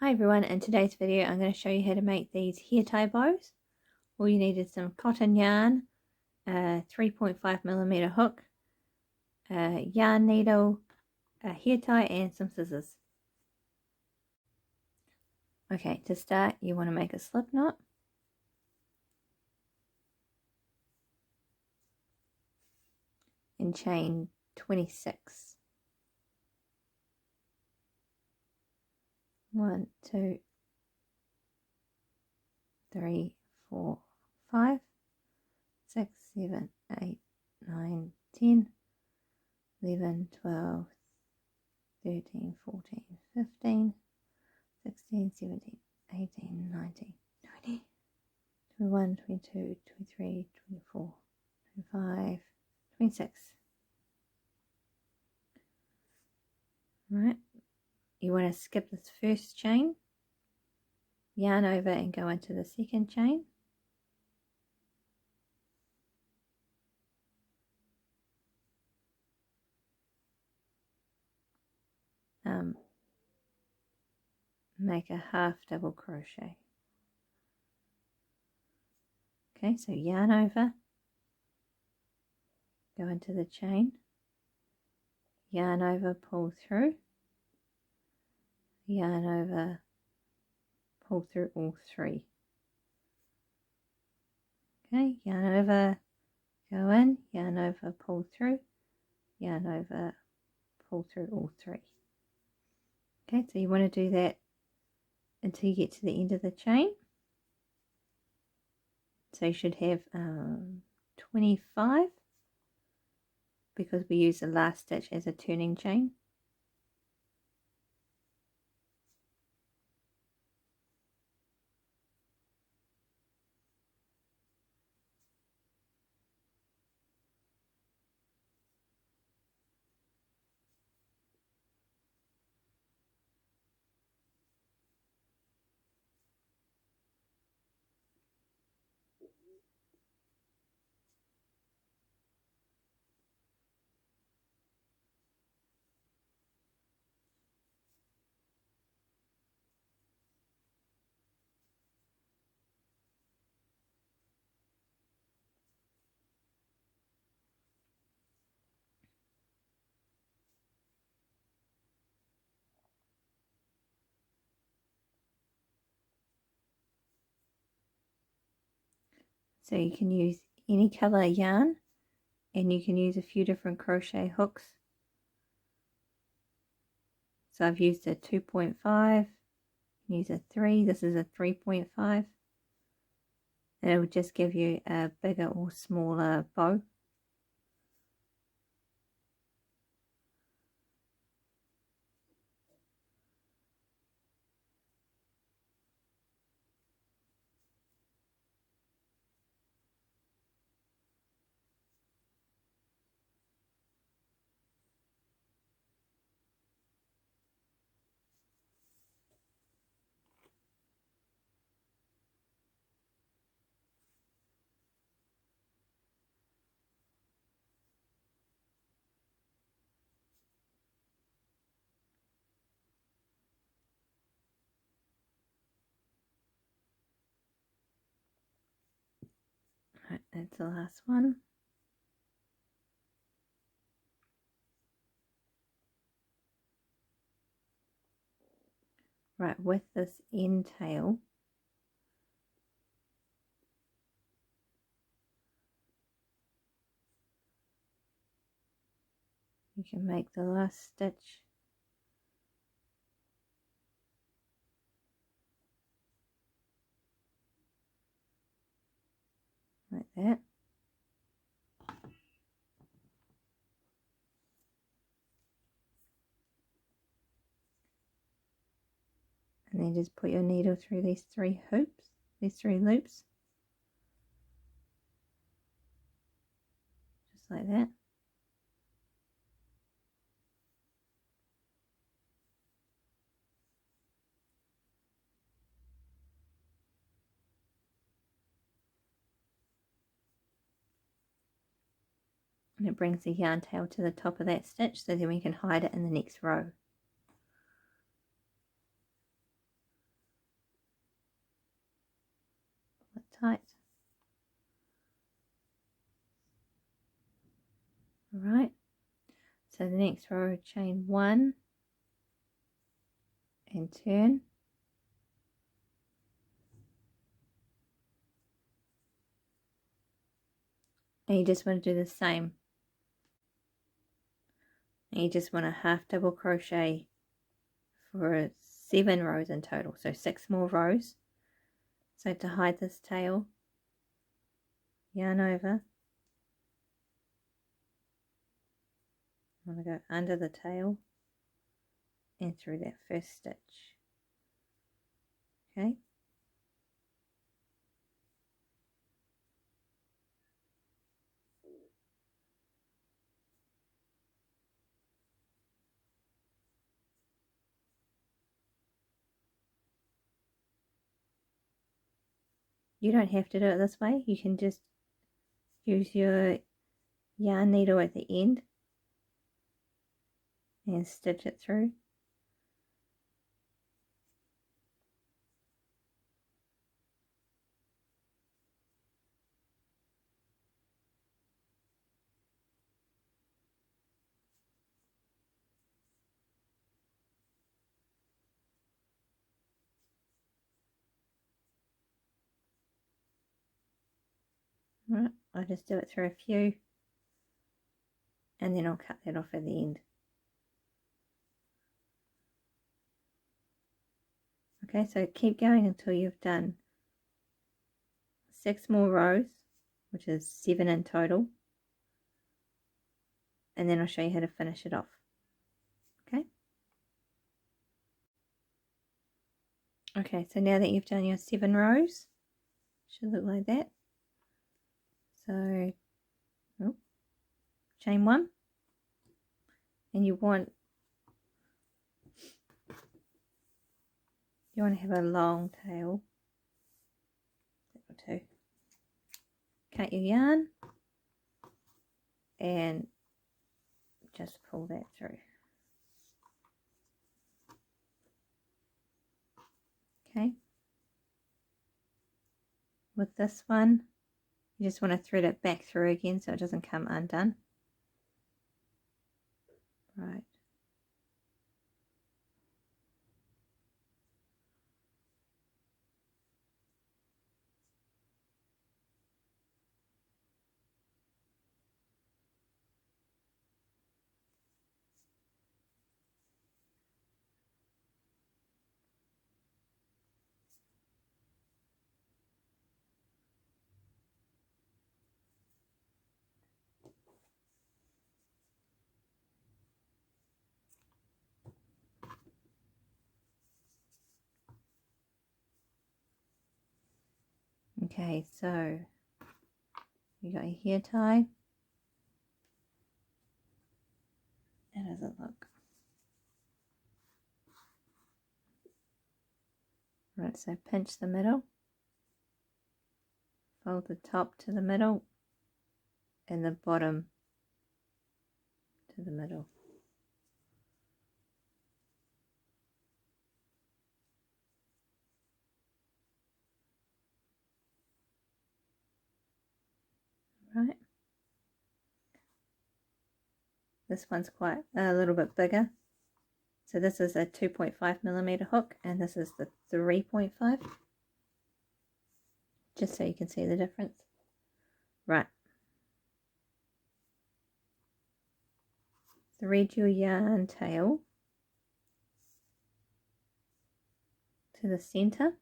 Hi everyone, in today's video I'm going to show you how to make these hair tie bows. All you need is some cotton yarn, a 3.5mm hook, a yarn needle, a hair tie and some scissors. Okay, to start you want to make a slip knot. And chain 26. 1, 2, 3, 4, 5, 6, 7, 8, 9, 10, 11, 12, 13, 14, 15, 16, 17, 18, 19, 20, 21, 22, 23, 24, 25, 26. Right, you want to skip this first chain, yarn over and go into the second chain. Make a half double crochet. Okay, so yarn over, go into the chain, yarn over, pull through, yarn over, pull through all 3. Okay, yarn over, go in, yarn over, pull through, yarn over, pull through all 3. Okay, so you want to do that until you get to the end of the chain. So you should have 25, because we use the last stitch as a turning chain. So you can use any color yarn, and you can use a few different crochet hooks. So I've used a 2.5, use a 3, this is a 3.5, and it will just give you a bigger or smaller bow. Right, that's the last one. Right, with this end tail, you can make the last stitch like that. And then just put your needle through these 3 hoops, these 3 loops, just like that. And it brings the yarn tail to the top of that stitch, so then we can hide it in the next row. tight. Alright, so the next row, chain 1 and turn. And you just want to do the same. And you just want a half double crochet for 7 rows in total, so 6 more rows. So to hide this tail, yarn over. I'm going to go under the tail and through that first stitch. Okay. You don't have to do it this way. You can just use your yarn needle at the end and stitch it through. Right, I'll just do it through a few and then I'll cut that off at the end. Okay, so keep going until you've done 6 more rows, which is 7 in total, and then I'll show you how to finish it off. Okay. Okay, so now that you've done your 7 rows, should look like that. So, chain 1, and you want to have a long tail. Or 2. Cut your yarn and just pull that through. Okay. With this one, you just want to thread it back through again so it doesn't come undone. Right. Okay, so you got your hair tie. How does it look? Right, so pinch the middle, fold the top to the middle, and the bottom to the middle. Right. This one's quite a little bit bigger. So this is a 2.5mm hook and this is the 3.5. Just so you can see the difference. Right. Thread your yarn tail to the center.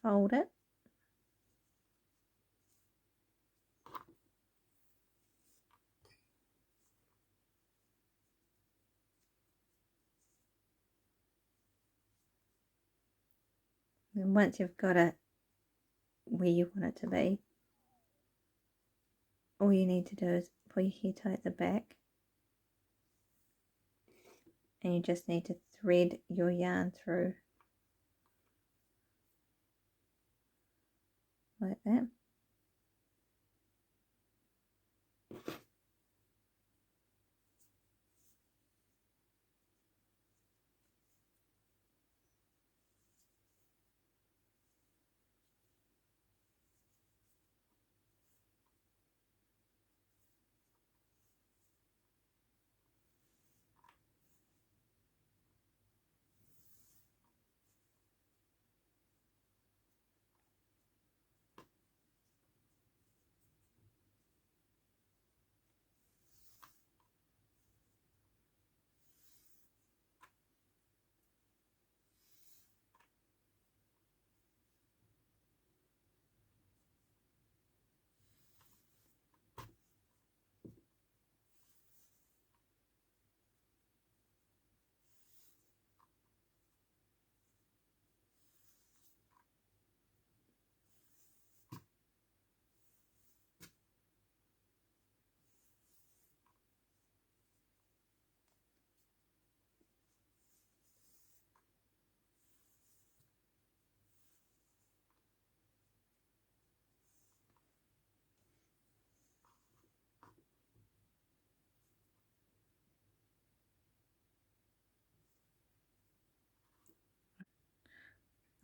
fold it. And once you've got it where you want it to be, all you need to do is pull your hair tie at the back, and you just need to thread your yarn through like that.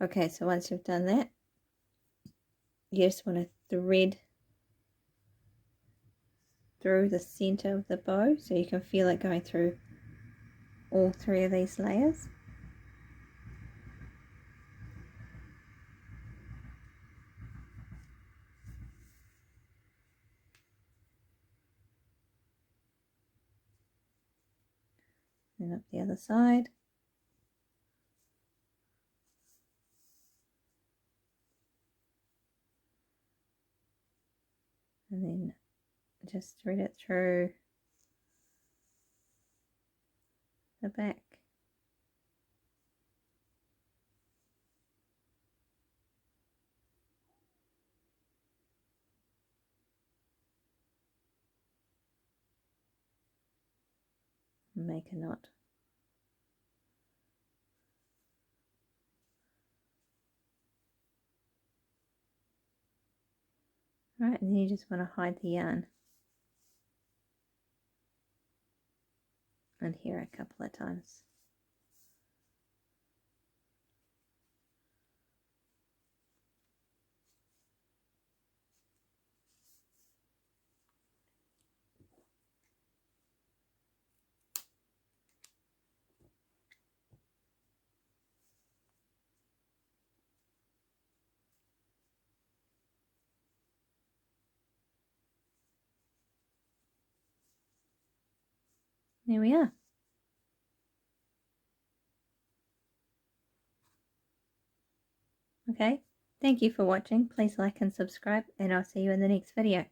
Okay, so once you've done that, you just want to thread through the center of the bow so you can feel it going through all three of these layers. And up the other side. And then just thread it through the back. And make a knot. Right, and then you just want to hide the yarn and here a couple of times. There we are. Okay, thank you for watching. Please like and subscribe, and I'll see you in the next video.